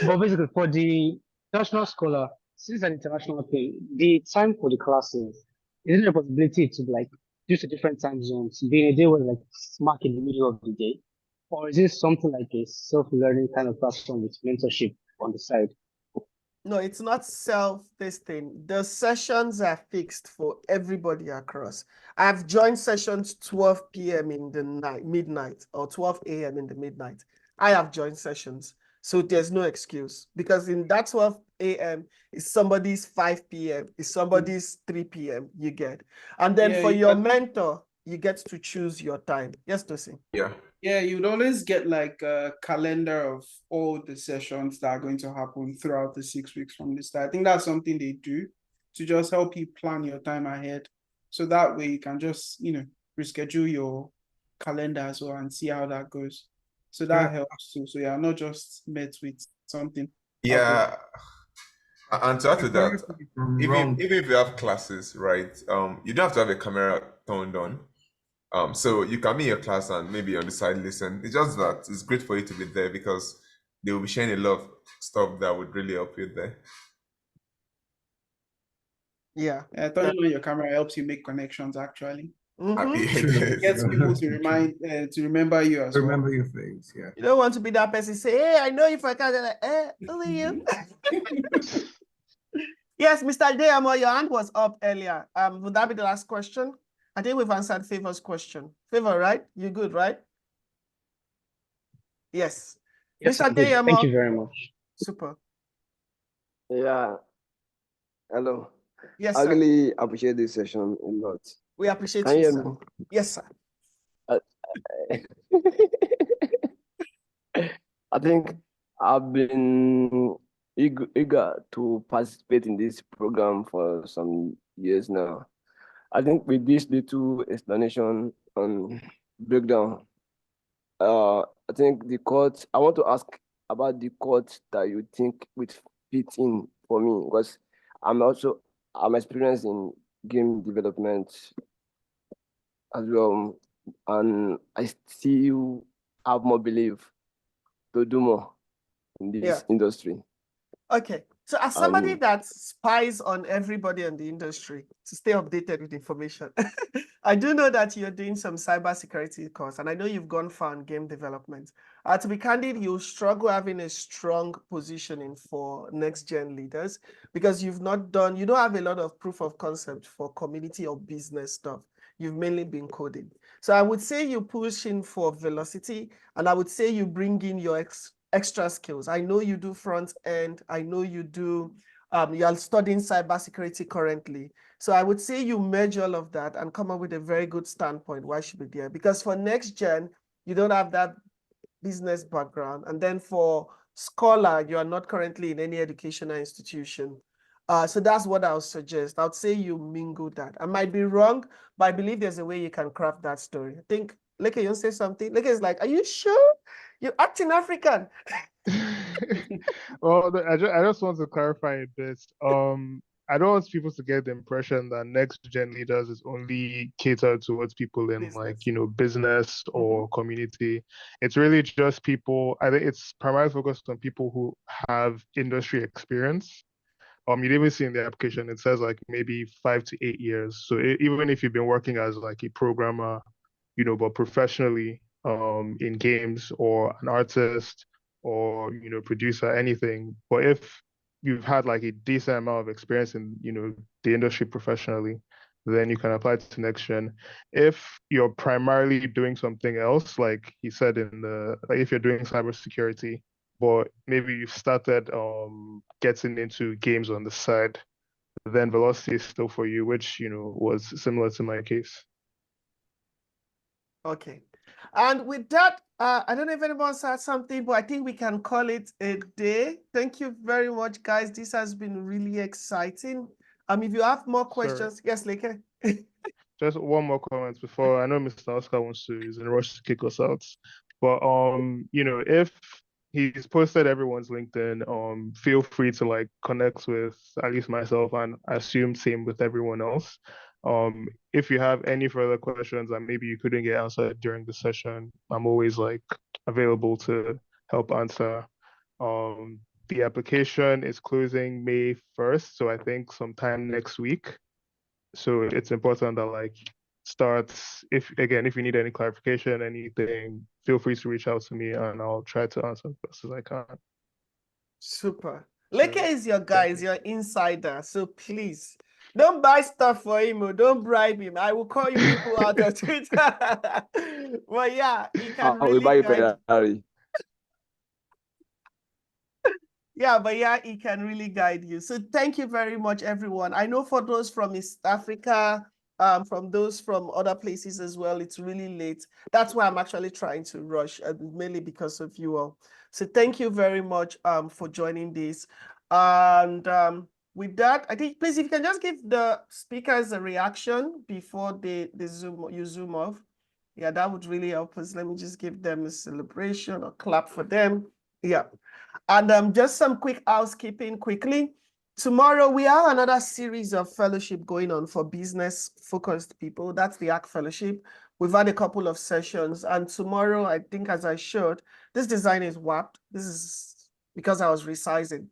But basically, for the international scholar, since an international thing, the time for the classes, is there a possibility to due to different time zones, being a day where smack in the middle of the day? Or is this something like a self-learning kind of platform with mentorship on the side? No, it's not self-testing. The sessions are fixed for everybody across. I've joined sessions 12 p.m. in the midnight, or 12 a.m. in the midnight. I have joined sessions. So there's no excuse, because in that 12 a.m., it's somebody's 5 p.m., it's somebody's 3 p.m. you get. And then for your mentor, you get to choose your time. Yes, Tosin? Yeah. Yeah, you'd always get like a calendar of all the sessions that are going to happen throughout the 6 weeks from the start. I think that's something they do to just help you plan your time ahead. So that way you can just, reschedule your calendar as well and see how that goes. So that helps too. So you're not just met with something. Yeah. And to add to that, even if you have classes, right, you don't have to have a camera turned on. So you can be in your class and maybe on the side listen. It's just that it's great for you to be there because they will be sharing a lot of stuff that would really help you there. Yeah. Turning on your camera helps you make connections actually. Mm-hmm. It gets people to remember you as well. Remember your face, yeah. You don't want to be that person say, hey, I know you for a kind of like, who are you? Yes, Mr. Deyamo, your hand was up earlier. Would that be the last question? I think we've answered Favor's question. Favor, right? You good, right? Yes. Yes, Mr. Deyamo. thank you very much. Super. Yeah. Hello. Yes, I sir. really appreciate this session a lot. We appreciate Can you, you sir. hear me? Yes, sir. I think I've been eager to participate in this program for some years now. I think with this little explanation on breakdown, I think I want to ask about the course that you think would fit in for me because I'm experienced in game development as well, and I still have more belief to do more in this industry. Okay. So as somebody that spies on everybody in the industry to stay updated with information, I do know that you're doing some cybersecurity course, and I know you've gone far in game development. To be candid, you struggle having a strong positioning for next-gen leaders because you don't have a lot of proof of concept for community or business stuff. You've mainly been coding. So I would say you push in for velocity, and I would say you bring in your extra skills. I know you do front end. I know you do, you are studying cybersecurity currently. So I would say you merge all of that and come up with a very good standpoint why should be there. Because for next gen, you don't have that business background. And then for Scholar, you are not currently in any educational institution. So that's what I would suggest. I would say you mingle that. I might be wrong, but I believe there's a way you can craft that story. I think, Leke, you want to say something? Leke is like, are you sure? You're acting African. Well, I just want to clarify a bit. I don't want people to get the impression that next gen leaders is only catered towards people in business or community. It's really just people. I think it's primarily focused on people who have industry experience. You'd even see in the application it says like maybe 5 to 8 years. So even if you've been working as like a programmer, but professionally in games or an artist or producer, anything. But if you've had like a decent amount of experience in the industry professionally, then you can apply to next gen. If you're primarily doing something else, like he said if you're doing cybersecurity, but maybe you've started getting into games on the side, then velocity is still for you, which was similar to my case. Okay. And with that, I don't know if anyone said something, but I think we can call it a day. Thank you very much, guys. This has been really exciting. If you have more questions, yes, Leke. Just one more comment before I know Mr. Oscar is in a rush to kick us out. But if he's posted everyone's LinkedIn, feel free to like connect with at least myself, and I assume same with everyone else. If you have any further questions that maybe you couldn't get answered during the session, I'm always like available to help answer. The application is closing May 1st, so I think sometime next week. So it's important that like if you need any clarification, anything, feel free to reach out to me and I'll try to answer as best as I can. Super. Leke is your guy, is your insider. So please don't buy stuff for him or don't bribe him. I will call you people out on Twitter. Well, yeah, he can really buy guide. Ferrari. Yeah, but yeah, he can really guide you. So thank you very much, everyone. I know for those from East Africa, from those from other places as well, it's really late. That's why I'm actually trying to rush, mainly because of you all. So thank you very much for joining this. And with that, I think please if you can just give the speakers a reaction before you zoom off. Yeah, that would really help us. Let me just give them a celebration or clap for them. Yeah. And just some quick housekeeping quickly. Tomorrow, we have another series of fellowship going on for business-focused people. That's the ACT Fellowship. We've had a couple of sessions. And tomorrow, I think as I showed, this design is warped. This is because I was resizing.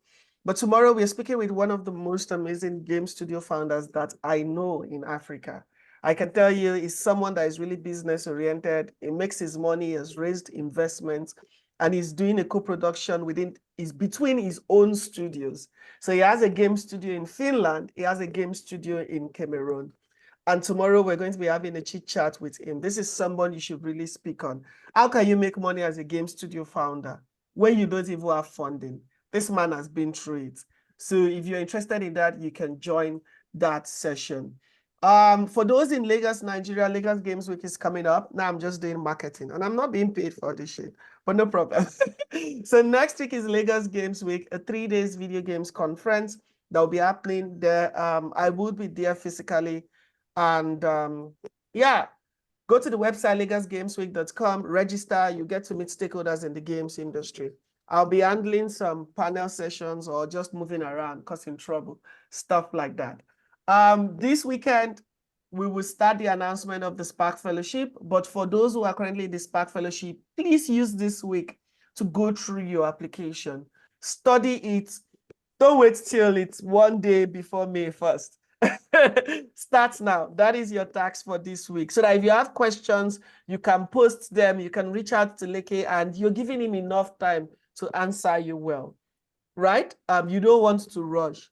But tomorrow, we're speaking with one of the most amazing game studio founders that I know in Africa. I can tell you he's someone that is really business-oriented. He makes his money, he has raised investments, and he's doing a co-production between his own studios. So he has a game studio in Finland, he has a game studio in Cameroon. And tomorrow we're going to be having a chit chat with him. This is someone you should really speak on. How can you make money as a game studio founder when you don't even have funding? This man has been through it. So if you're interested in that, you can join that session. For those in Lagos, Nigeria, Lagos Games Week is coming up. Now I'm just doing marketing and I'm not being paid for this shit, but no problem. So next week is Lagos Games Week, a 3 days video games conference that will be happening there. I would be there physically. And yeah, go to the website, lagosgamesweek.com, register, you get to meet stakeholders in the games industry. I'll be handling some panel sessions or just moving around, causing trouble, stuff like that. This weekend, we will start the announcement of the Spark Fellowship, but for those who are currently in the Spark Fellowship, please use this week to go through your application. Study it. Don't wait till it's one day before May 1st. Start now. That is your task for this week. So that if you have questions, you can post them, you can reach out to Leke, and you're giving him enough time to answer you well, right? You don't want to rush.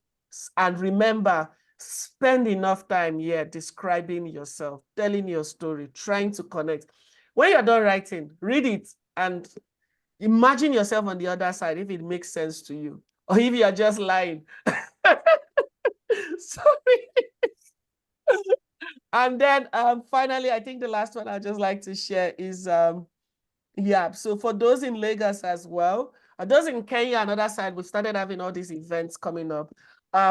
And remember, spend enough time here describing yourself, telling your story, trying to connect. When you're done writing, read it and imagine yourself on the other side if it makes sense to you, or if you're just lying. Sorry. And then finally, I think the last one I'd just like to share is, yeah, so for those in Lagos as well, those in Kenya and other side, we started having all these events coming up.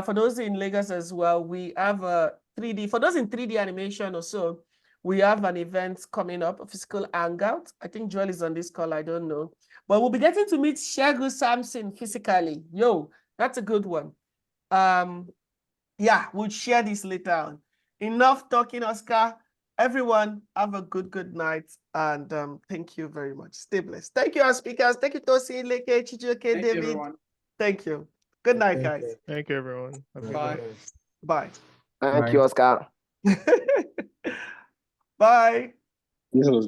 For those in Lagos as well, we have a 3D, for those in 3D animation or so, we have an event coming up, a physical hangout. I think Joel is on this call, I don't know. But we'll be getting to meet Shegu Samson physically. Yo, that's a good one. Yeah, we'll share this later on. Enough talking, Oscar. Everyone, have a good night. And thank you very much. Stay blessed. Thank you, our speakers. Thank you, Tosi, Leke, Chijioke, David. Everyone. Thank you. Good night, guys. Thank you, everyone. Have a good Bye. night. Bye. Thank you, Oscar. Bye. This was good.